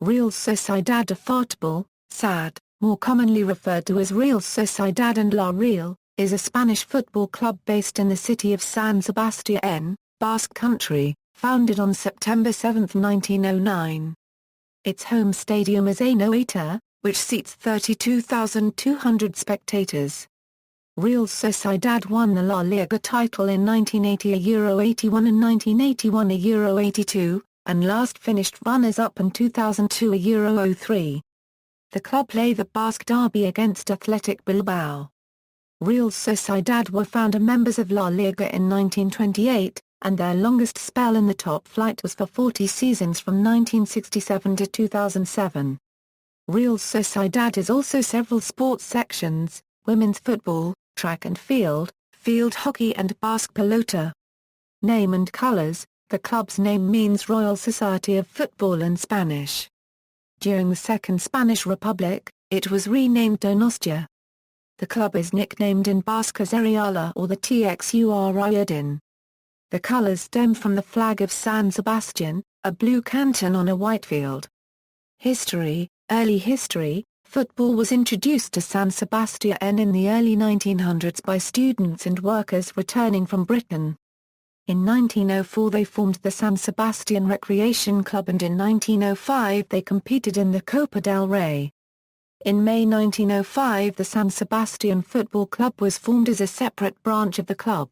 Real Sociedad de Fútbol, SAD, more commonly referred to as Real Sociedad and La Real, is a Spanish football club based in the city of San Sebastián, Basque Country, founded on September 7, 1909. Its home stadium is Anoeta, which seats 32,200 spectators. Real Sociedad won the La Liga title in 1980, a Euro 81 and 1981, a Euro 82, and last finished runners-up in 2002, a Euro 03. The club play the Basque derby against Athletic Bilbao. Real Sociedad were founder members of La Liga in 1928, and their longest spell in the top flight was for 40 seasons from 1967 to 2007. Real Sociedad is also several sports sections: women's football, track and field hockey and Basque pelota. Name and colors: the club's name means Royal Society of Football in Spanish. During the Second Spanish Republic, it was renamed Donostia. The club is nicknamed in Basque as reʼal or the soθjeʻðað. The colors stem from the flag of San Sebastián, a blue canton on a white field. History: early history, football was introduced to San Sebastián in the early 1900s by students and workers returning from Britain. In 1904 they formed the San Sebastián Recreation Club, and in 1905 they competed in the Copa del Rey. In May 1905 the San Sebastián Football Club was formed as a separate branch of the club.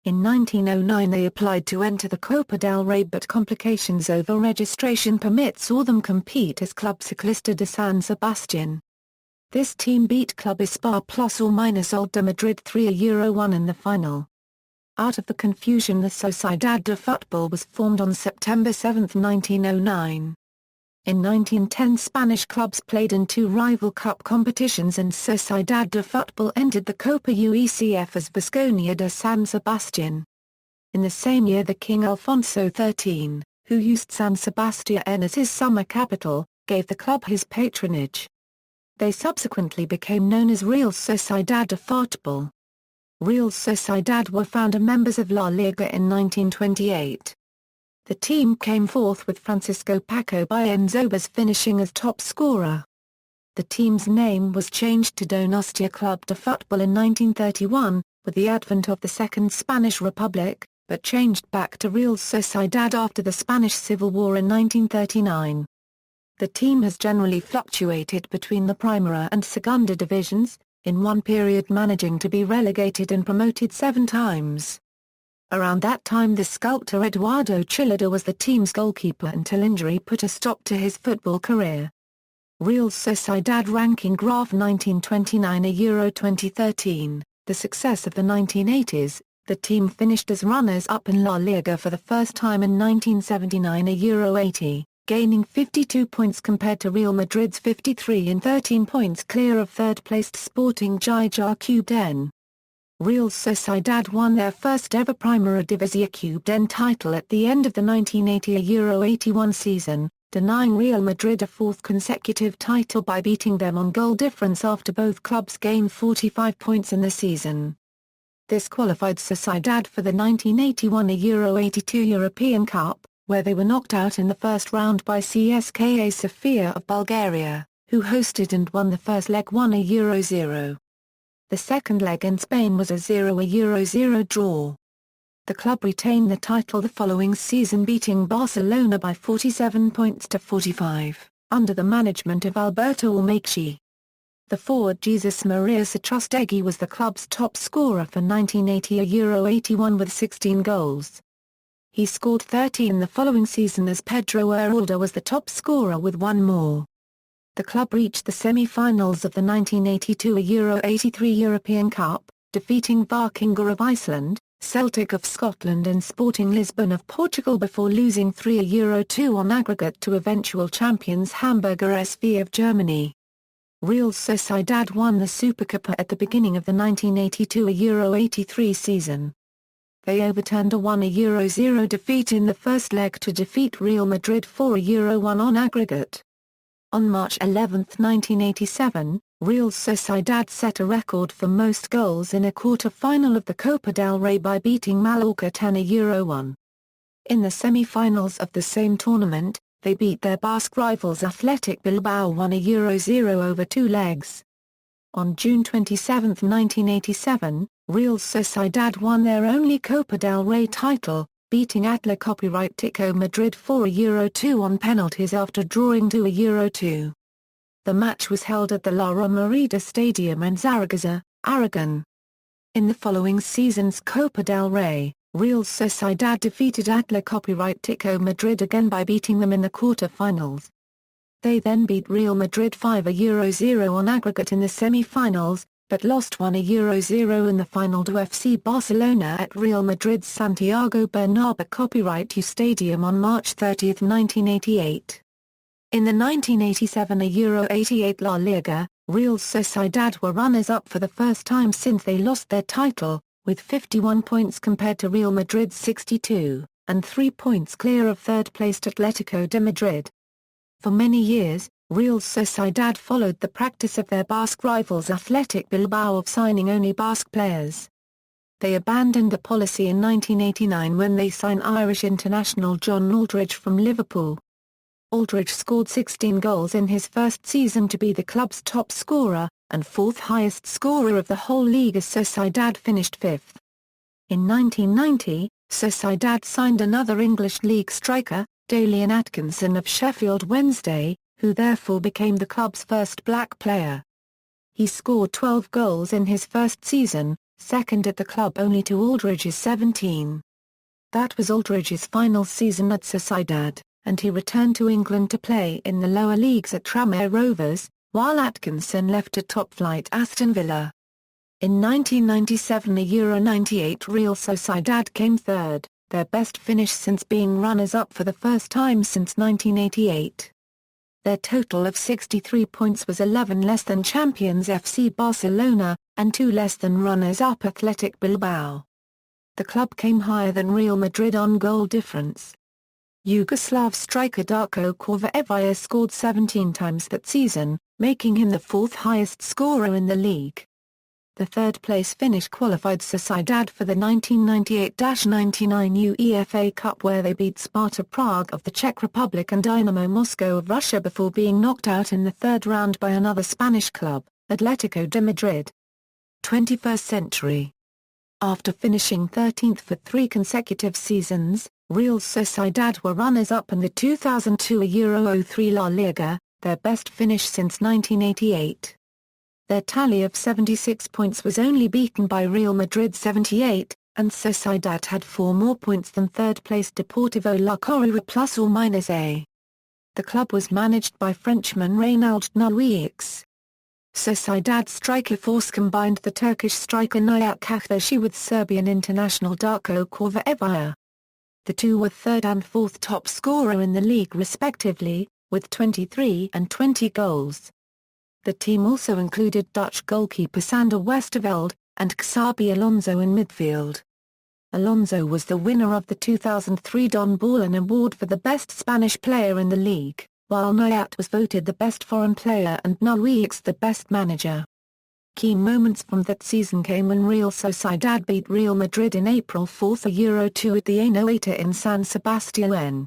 In 1909 they applied to enter the Copa del Rey, but complications over registration permit saw them compete as Club Ciclista de San Sebastián. This team beat Club Espar +or- de Madrid 3-1 in the final. Out of the confusion, the Sociedad de Fútbol was formed on September 7, 1909. In 1910 Spanish clubs played in two rival cup competitions, and Sociedad de Fútbol entered the Copa UECF as Vasconia de San Sebastián. In the same year the King Alfonso XIII, who used San Sebastián as his summer capital, gave the club his patronage. They subsequently became known as Real Sociedad de Fútbol. Real Sociedad were founder members of La Liga in 1928. The team came fourth with Francisco Paco Bienzobas finishing as top scorer. The team's name was changed to Donostia Club de Fútbol in 1931, with the advent of the Second Spanish Republic, but changed back to Real Sociedad after the Spanish Civil War in 1939. The team has generally fluctuated between the Primera and Segunda divisions, in one period managing to be relegated and promoted 7 times. Around that time the sculptor Eduardo Chillida was the team's goalkeeper until injury put a stop to his football career. Real Sociedad ranking graph 1929, a Euro 2013, the success of the 1980s, the team finished as runners-up in La Liga for the first time in 1979, a Euro 80. Gaining 52 points compared to Real Madrid's 53 and 13 points clear of third-placed Sporting Gijón. Real Sociedad won their first ever Primera División title at the end of the 1980 Euro 81 season, denying Real Madrid a fourth consecutive title by beating them on goal difference after both clubs gained 45 points in the season. This qualified Sociedad for the 1981 Euro 82 European Cup, where they were knocked out in the first round by CSKA Sofia of Bulgaria, who hosted and won the first leg 1-0. The second leg in Spain was a 0-0 draw. The club retained the title the following season, beating Barcelona by 47 points to 45, under the management of Alberto Ormaichi. The forward Jesus Maria Satrustegui was the club's top scorer for 1980 Euro 81 with 16 goals. He scored 30 in the following season as Pedro Uralde was the top scorer with 1 more. The club reached the semi-finals of the 1982 Euro 83 European Cup, defeating Vikingur of Iceland, Celtic of Scotland and Sporting Lisbon of Portugal before losing 3-2 on aggregate to eventual champions Hamburger SV of Germany. Real Sociedad won the Supercopa at the beginning of the 1982 Euro 83 season. They overturned a 1-0 defeat in the first leg to defeat Real Madrid 4-1 on aggregate. On March 11, 1987, Real Sociedad set a record for most goals in a quarter-final of the Copa del Rey by beating Mallorca 10-1. In the semi-finals of the same tournament, they beat their Basque rivals Athletic Bilbao 1-0 over 2 legs. On June 27, 1987, Real Sociedad won their only Copa del Rey title, beating Atlético Madrid 4-2 on penalties after drawing 2-2. The match was held at the La Romareda Stadium in Zaragoza, Aragon. In the following season's Copa del Rey, Real Sociedad defeated Atlético Madrid again by beating them in the quarter-finals. They then beat Real Madrid 5-0 on aggregate in the semi-finals, but lost 1-0 in the final to FC Barcelona at Real Madrid's Santiago Bernabéu Stadium on March 30, 1988. In the 1987-88 La Liga, Real Sociedad were runners-up for the first time since they lost their title, with 51 points compared to Real Madrid's 62, and 3 points clear of third-placed Atlético de Madrid. For many years, Real Sociedad followed the practice of their Basque rivals Athletic Bilbao of signing only Basque players. They abandoned the policy in 1989 when they signed Irish international John Aldridge from Liverpool. Aldridge scored 16 goals in his first season to be the club's top scorer, and fourth highest scorer of the whole league as Sociedad finished fifth. In 1990, Sociedad signed another English league striker, Dalian Atkinson of Sheffield Wednesday, who therefore became the club's first black player. He scored 12 goals in his first season, second at the club only to Aldridge's 17. That was Aldridge's final season at Sociedad, and he returned to England to play in the lower leagues at Tranmere Rovers, while Atkinson left to top-flight Aston Villa. In 1997-98 Real Sociedad came third, their best finish since being runners-up for the first time since 1988. Their total of 63 points was 11 less than champions FC Barcelona, and 2 less than runners-up Athletic Bilbao. The club came higher than Real Madrid on goal difference. Yugoslav striker Darko Korvaevaja scored 17 times that season, making him the fourth highest scorer in the league. The third-place finish qualified Sociedad for the 1998-99 UEFA Cup where they beat Sparta Prague of the Czech Republic and Dynamo Moscow of Russia before being knocked out in the third round by another Spanish club, Atlético de Madrid. 21st century. After finishing 13th for 3 consecutive seasons, Real Sociedad were runners-up in the 2002-03 La Liga, their best finish since 1988. Their tally of 76 points was only beaten by Real Madrid 78, and Sociedad had 4 more points than third-placed Deportivo La Coruña ±A. The club was managed by Frenchman Reynald Nuix. Sociedad striker force combined the Turkish striker Nihat Kahtashi with Serbian international Darko Korvaevaja. The two were third and fourth top scorer in the league respectively, with 23 and 20 goals. The team also included Dutch goalkeeper Sander Westerveld, and Xabi Alonso in midfield. Alonso was the winner of the 2003 Don Ballon Award for the best Spanish player in the league, while Nihat was voted the best foreign player and Nuix the best manager. Key moments from that season came when Real Sociedad beat Real Madrid in April 4-2 at the Anoeta in San Sebastián.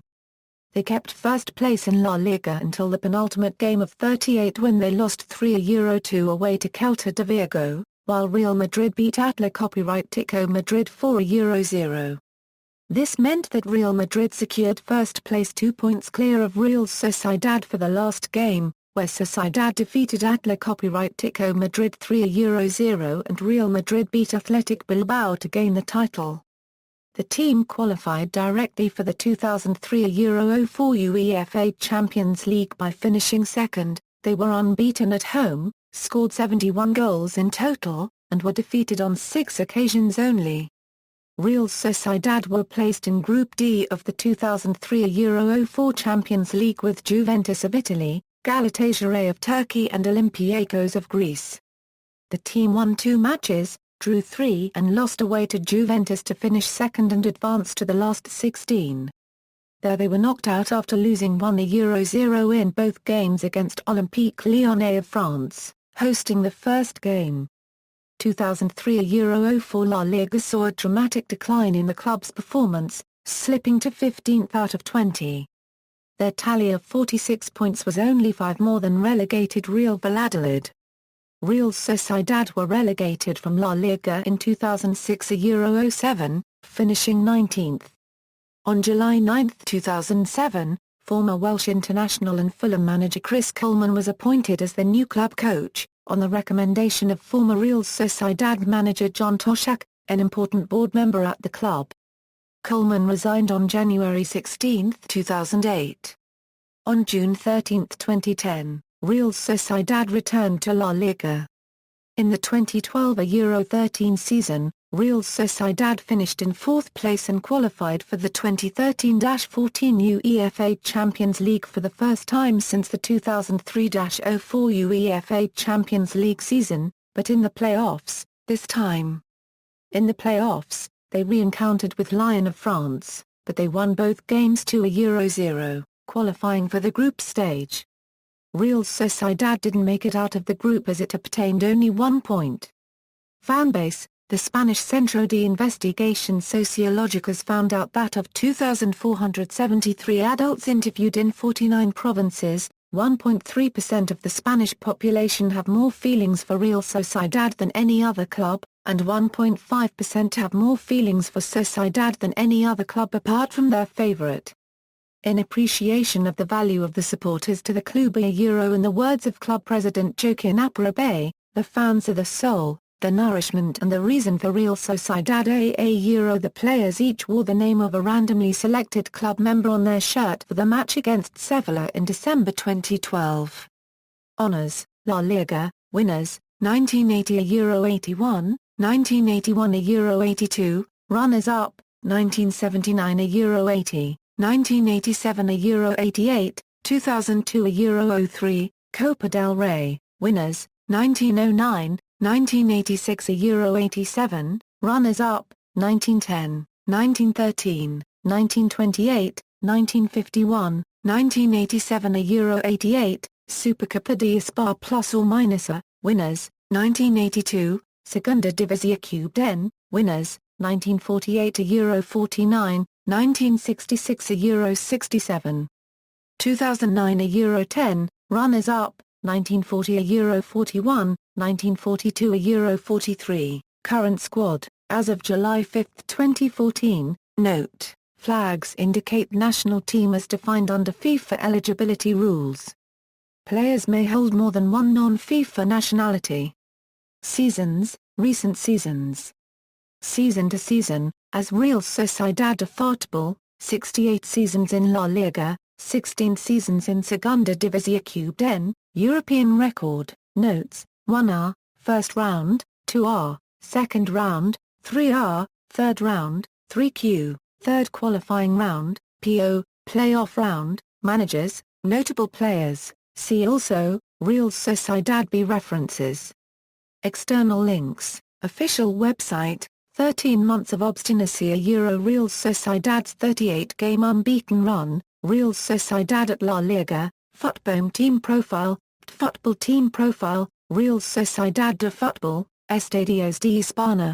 They kept first place in La Liga until the penultimate game of 38 when they lost 3-2 away to Celta de Vigo, while Real Madrid beat Atlético Madrid 4-0. This meant that Real Madrid secured first place 2 points clear of Real Sociedad for the last game, where Sociedad defeated Atlético Madrid 3-0 and Real Madrid beat Athletic Bilbao to gain the title. The team qualified directly for the 2003-04 UEFA Champions League by finishing second. They were unbeaten at home, scored 71 goals in total, and were defeated on 6 occasions only. Real Sociedad were placed in Group D of the 2003-04 Champions League with Juventus of Italy, Galatasaray of Turkey and Olympiacos of Greece. The team won 2 matches, drew 3 and lost away to Juventus to finish second and advance to the last 16. There they were knocked out after losing 1-0 in both games against Olympique Lyonnais of France, hosting the first game. 2003-04 La Liga saw a dramatic decline in the club's performance, slipping to 15th out of 20. their tally of 46 points was only 5 more than relegated Real Valladolid. Real Sociedad were relegated from La Liga in 2006 07, finishing 19th. On July 9, 2007, former Welsh international and Fulham manager Chris Coleman was appointed as the new club coach, on the recommendation of former Real Sociedad manager John Toshak, an important board member at the club. Coleman resigned on January 16, 2008. On June 13, 2010, Real Sociedad returned to La Liga. In the 2012-13 season, Real Sociedad finished in 4th place and qualified for the 2013-14 UEFA Champions League for the first time since the 2003-04 UEFA Champions League season, but in the playoffs, this time. In the playoffs, they re-encountered with Lyon of France, but they won both games 2-0, qualifying for the group stage. Real Sociedad didn't make it out of the group as it obtained only 1 point. Fanbase: the Spanish Centro de Investigación Sociológicas found out that of 2,473 adults interviewed in 49 provinces, 1.3% of the Spanish population have more feelings for Real Sociedad than any other club, and 1.5% have more feelings for Sociedad than any other club apart from their favorite. In appreciation of the value of the supporters to the club in the words of club president Joaquin Aperabay, the fans are the soul, the nourishment and the reason for Real Sociedad the players each wore the name of a randomly selected club member on their shirt for the match against Sevilla in December 2012. Honours: La Liga, winners, 1980 81, 1981 82, runners-up, 1979 80, 1987 88, 2002 03, Copa del Rey, winners, 1909, 1986 87, runners-up, 1910, 1913, 1928, 1951, 1987 88, Supercopa de España plus or minus a, winners, 1982, Segunda División, winners, 1948 49, 1966 67. 2009 10, runners-up, 1940 41, 1942 43. Current squad, as of July 5, 2014. Note: flags indicate national team as defined under FIFA eligibility rules. Players may hold more than one non-FIFA nationality. Seasons: recent seasons. Season to season, as Real Sociedad de Fútbol, 68 seasons in La Liga, 16 seasons in Segunda División, European record. Notes: 1R, first round, 2R, second round, 3R, third round, 3Q, third qualifying round, PO, playoff round, managers, notable players. See also, Real Sociedad B references. External links, official website, 13 months of obstinacy Real Sociedad's 38-game unbeaten run, Real Sociedad at La Liga, Futbol team profile, Football team profile, Real Sociedad de Fútbol, Estadios de España.